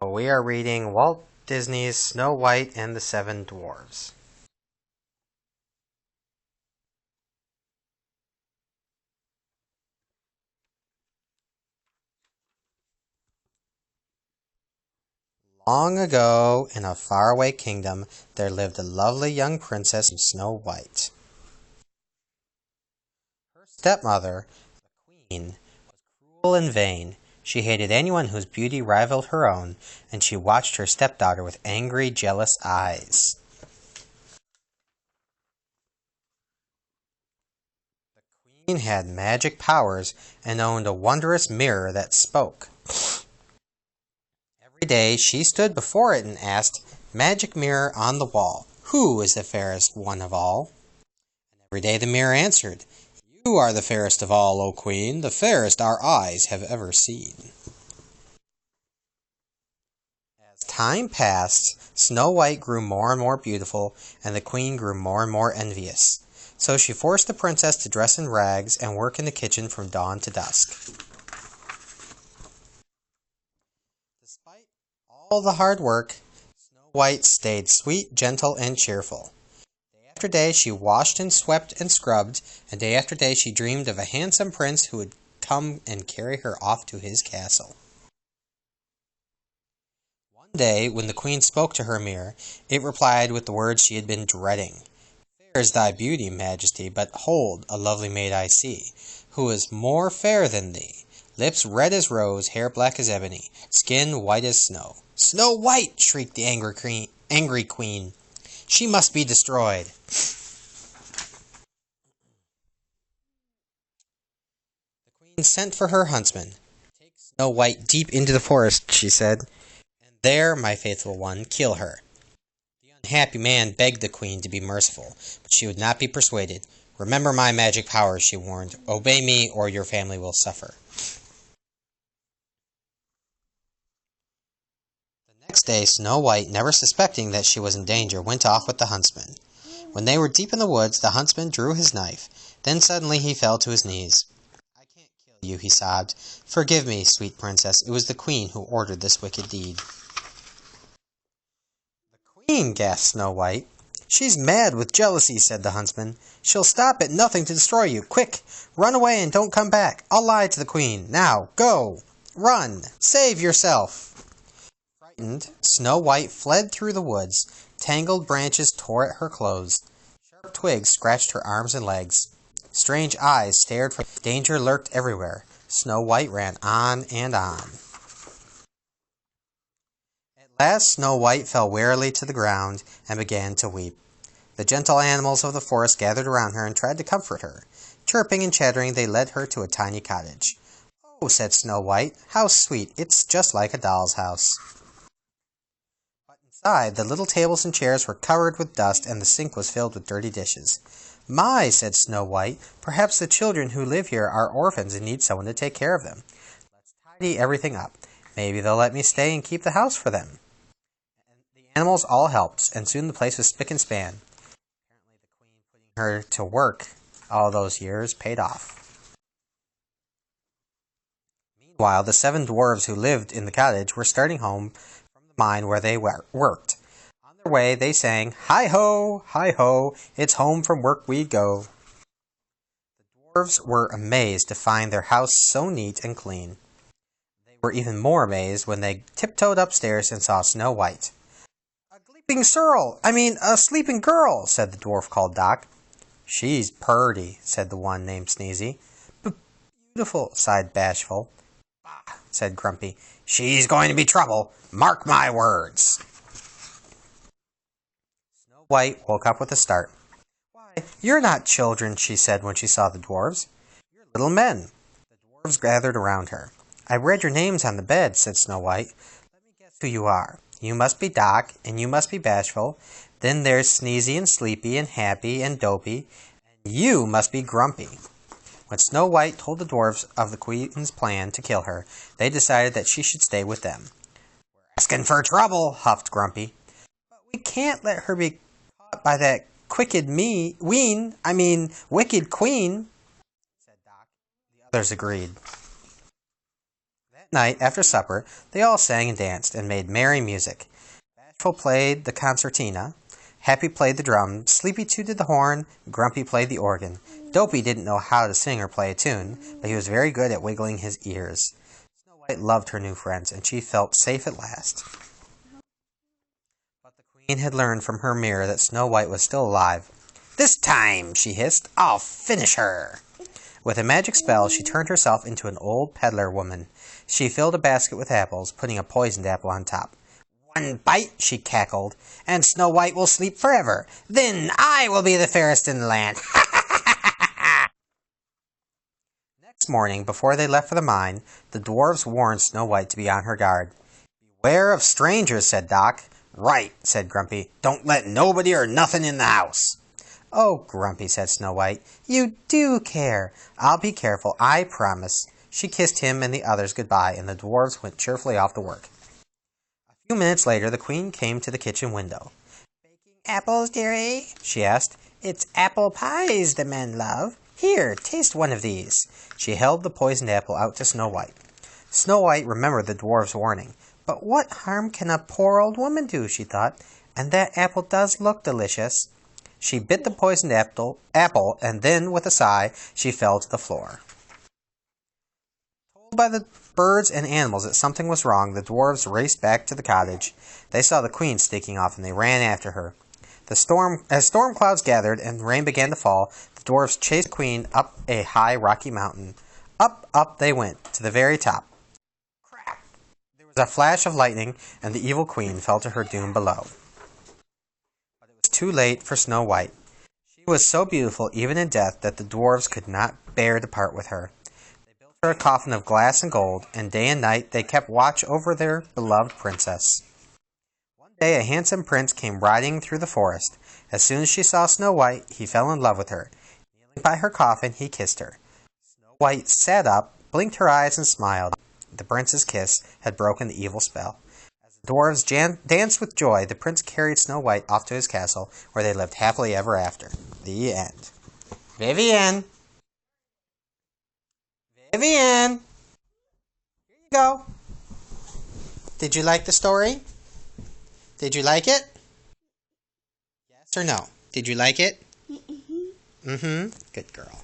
We are reading Walt Disney's Snow White and the Seven Dwarves. Long ago, in a faraway kingdom, there lived a lovely young princess named Snow White. Her stepmother, the queen, was cruel and vain. She hated anyone whose beauty rivaled her own, and she watched her stepdaughter with angry, jealous eyes. The queen had magic powers and owned a wondrous mirror that spoke. Every day she stood before it and asked, "Magic mirror on the wall, who is the fairest one of all?" And every day the mirror answered, "You are the fairest of all, O Queen, the fairest our eyes have ever seen." As time passed, Snow White grew more and more beautiful, and the Queen grew more and more envious. So she forced the princess to dress in rags and work in the kitchen from dawn to dusk. Despite all the hard work, Snow White stayed sweet, gentle, and cheerful. Day after day she washed and swept and scrubbed, and day after day she dreamed of a handsome prince who would come and carry her off to his castle. One day, when the queen spoke to her mirror, it replied with the words she had been dreading. "Fair is thy beauty, Majesty, but hold, a lovely maid I see, who is more fair than thee. Lips red as rose, hair black as ebony, skin white as snow." "Snow White!" shrieked the angry queen. "She must be destroyed." The queen sent for her huntsman. "Take Snow White deep into the forest," she said, "and there, my faithful one, kill her." The unhappy man begged the queen to be merciful, but she would not be persuaded. "Remember my magic powers," she warned. "Obey me, or your family will suffer." The next day Snow White, never suspecting that she was in danger, went off with the huntsman. When they were deep in the woods, the huntsman drew his knife. Then suddenly he fell to his knees. "I can't kill you," he sobbed. "Forgive me, sweet princess. It was the queen who ordered this wicked deed." "The queen!" gasped Snow White. "She's mad with jealousy," said the huntsman. "She'll stop at nothing to destroy you. Quick! Run away and don't come back. I'll lie to the queen. Now, go! Run! Save yourself!" Frightened, Snow White fled through the woods. Tangled branches tore at her clothes. Sharp twigs scratched her arms and legs. Strange eyes stared from danger lurked everywhere. Snow White ran on and on. At last Snow White fell wearily to the ground and began to weep. The gentle animals of the forest gathered around her and tried to comfort her. Chirping and chattering, they led her to a tiny cottage. "Oh," said Snow White, "how sweet! It's just like a doll's house." But inside, the little tables and chairs were covered with dust, and the sink was filled with dirty dishes. "My," said Snow White, "perhaps the children who live here are orphans and need someone to take care of them. Let's tidy everything up. Maybe they'll let me stay and keep the house for them." And the animals all helped, and soon the place was spick and span. Apparently the queen putting her to work all those years paid off. Meanwhile, the seven dwarves who lived in the cottage were starting home from the mine where they worked. On their way, they sang, "Hi ho, hi ho, it's home from work we go." The dwarves were amazed to find their house so neat and clean. They were even more amazed when they tiptoed upstairs and saw Snow White. A sleeping girl," said the dwarf called Doc. "She's purty," said the one named Sneezy. "Beautiful," sighed Bashful. "Bah," said Grumpy. "She's going to be trouble. Mark my words." Snow White woke up with a start. "Why, you're not children," she said when she saw the dwarves. "You're little men." The dwarves gathered around her. "I read your names on the bed," said Snow White. "Let me guess who you are. You must be Doc, and you must be Bashful. Then there's Sneezy and Sleepy and Happy and Dopey, and you must be Grumpy." When Snow White told the dwarves of the queen's plan to kill her, they decided that she should stay with them. "We're asking for trouble," huffed Grumpy. "But we can't let her be caught by that wicked queen," said Doc. The others agreed. That At night, after supper, they all sang and danced and made merry music. Bashful played the concertina, Happy played the drum, Sleepy tooted the horn, Grumpy played the organ. Dopey didn't know how to sing or play a tune, but he was very good at wiggling his ears. Snow White loved her new friends, and she felt safe at last. But the Queen had learned from her mirror that Snow White was still alive. "This time," she hissed, "I'll finish her." With a magic spell, she turned herself into an old peddler woman. She filled a basket with apples, putting a poisoned apple on top. "One bite," she cackled, "and Snow White will sleep forever. Then I will be the fairest in the land." Next morning, before they left for the mine, the dwarves warned Snow White to be on her guard. "Beware of strangers," said Doc. "Right," said Grumpy. "Don't let nobody or nothing in the house." "Oh, Grumpy," said Snow White, "you do care. I'll be careful, I promise." She kissed him and the others goodbye, and the dwarves went cheerfully off to work. A few minutes later, the Queen came to the kitchen window. "Baking apples, dearie?" she asked. "It's apple pies the men love. Here, taste one of these." She held the poisoned apple out to Snow White. Snow White remembered the dwarf's warning. "But what harm can a poor old woman do?" she thought. "And that apple does look delicious." She bit the poisoned apple, and then, with a sigh, she fell to the floor. Told by the birds and animals that something was wrong, the dwarves raced back to the cottage. They saw the Queen sneaking off, and they ran after her. As storm clouds gathered and rain began to fall, the dwarves chased the Queen up a high rocky mountain. Up, up they went, to the very top. Crack! There was a flash of lightning, and the evil Queen fell to her doom below. But it was too late for Snow White. She was so beautiful, even in death, that the dwarves could not bear to part with her. They built her a coffin of glass and gold, and day and night they kept watch over their beloved princess. One day a handsome prince came riding through the forest. As soon as she saw Snow White, he fell in love with her. Kneeling by her coffin, he kissed her. Snow White sat up, blinked her eyes, and smiled. The prince's kiss had broken the evil spell. As the dwarves danced with joy, the prince carried Snow White off to his castle, where they lived happily ever after. The end. Vivian! Vivian! Here you go. Did you like the story? Did you like it? Yes or no? Did you like it? Mm-hmm. Good girl.